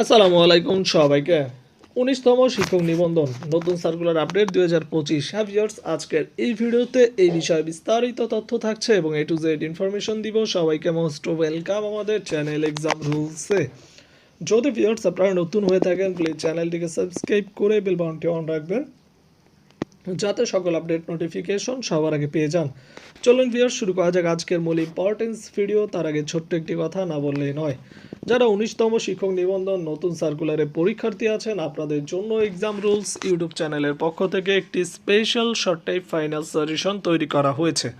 আসসালামু আলাইকুম সবাইকে। ১৯তম শিক্ষক নিবন্ধন নতুন সার্কুলার আপডেট ২০২৫ হ্যাভিয়ার্স। আজকের এই ভিডিওতে এই বিষয়ে বিস্তারিত তথ্য থাকছে এবং এ টু জেড ইনফরমেশন দিব। সবাইকে মোস্ট ওয়েলকাম আমাদের চ্যানেল এক্সাম রুলসে। যদি ভিউয়ার্স আপনারা নতুন হয়ে থাকেন প্লিজ চ্যানেলটিকে সাবস্ক্রাইব করে বেল বাটনটি অন রাখবেন যাতে সকল আপডেট নোটিফিকেশন সবার আগে পেয়ে যান। চলুন ভিউয়ার্স শুরু করা যাক আজকের মূল ইম্পর্টেন্স ভিডিও। তার আগে ছোট্ট একটি কথা না বললেই নয়, যারা ১৯তম শিক্ষক নিবন্ধন নতুন সার্কুলারে পরীক্ষার্থী আছেন আপনাদের জন্য এক্সাম রুলস ইউটিউব চ্যানেলের পক্ষ থেকে একটি special short type final suggestion তৈরি করা হয়েছে।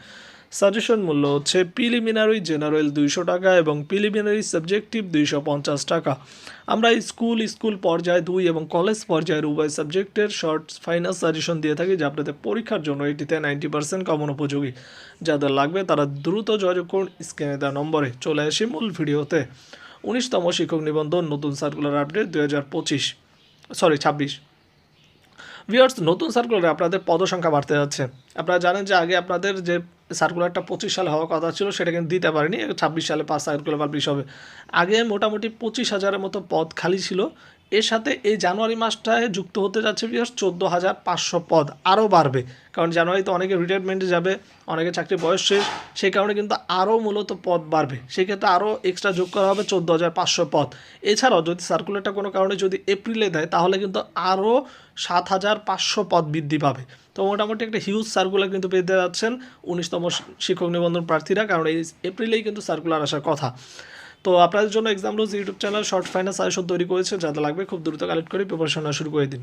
সাজেশন মূল্য হচ্ছে প্রিলিমিনারি জেনারেল ২০০ টাকা এবং প্রিলিমিনারি সাবজেক্টিভ ২৫০ টাকা। আমরা স্কুল পর্যায়ে ২ এবং কলেজ পর্যায়ের উভয় সাবজেক্টের শর্ট ফাইনাল সাজেশন দিয়ে থাকি, যা আপনাদের পরীক্ষার জন্য এটিতে 90% কমন উপযোগী। যাদের লাগবে তারা দ্রুত যোগাযোগ করুন স্ক্রিনে দেওয়া নম্বরে। চলে আসি মূল ভিডিওতে। ১৯তম শিক্ষক নিবন্ধন নতুন সার্কুলার আপডেট ২০২৬ ভিউয়ার্স, নতুন সার্কুলারে আপনাদের পদসংখ্যা বাড়তে যাচ্ছে। আপনারা জানেন যে আগে আপনাদের যে সার্কুলারটা ২৫ সালে হওয়ার কথা ছিল সেটা কিন্তু দিতে পারেনি, ২৬ সালে সার্কুলার পাবলিশ হবে। আগে মোটামুটি ২৫,০০০-এর মতো পদ খালি ছিল। এর সাথে এই জানুয়ারি মাসটায় যুক্ত হতে যাচ্ছে ভিউয়ার্স ১৪,৫০০ পদ, আরও বাড়বে। কারণ জানুয়ারিতে অনেকে রিটায়ারমেন্টে যাবে, অনেকে চাকরি বয়স শেষ, সেই কারণে কিন্তু আরও মূলত পদ বাড়বে। সেক্ষেত্রে আরও এক্সট্রা যোগ করা হবে ১৪,৫০০ পদ। এছাড়াও যদি সার্কুলারটা কোনো কারণে যদি এপ্রিলে দেয় তাহলে কিন্তু আরও ৭,৫০০ পদ বৃদ্ধি পাবে। তো মোটামুটি একটা হিউজ সার্কুলার কিন্তু পেতে যাচ্ছেন ১৯তম শিক্ষক নিবন্ধন প্রার্থীরা, কারণ এই এপ্রিলেই কিন্তু সার্কুলার আসার কথা। তো আপনাদের জন্য exam rules YouTube channel short final suggestion তৈরি করেছে, যাতে লাগবে খুব দ্রুত কালেক্ট করে প্রিপারেশন শুরু করে দিন।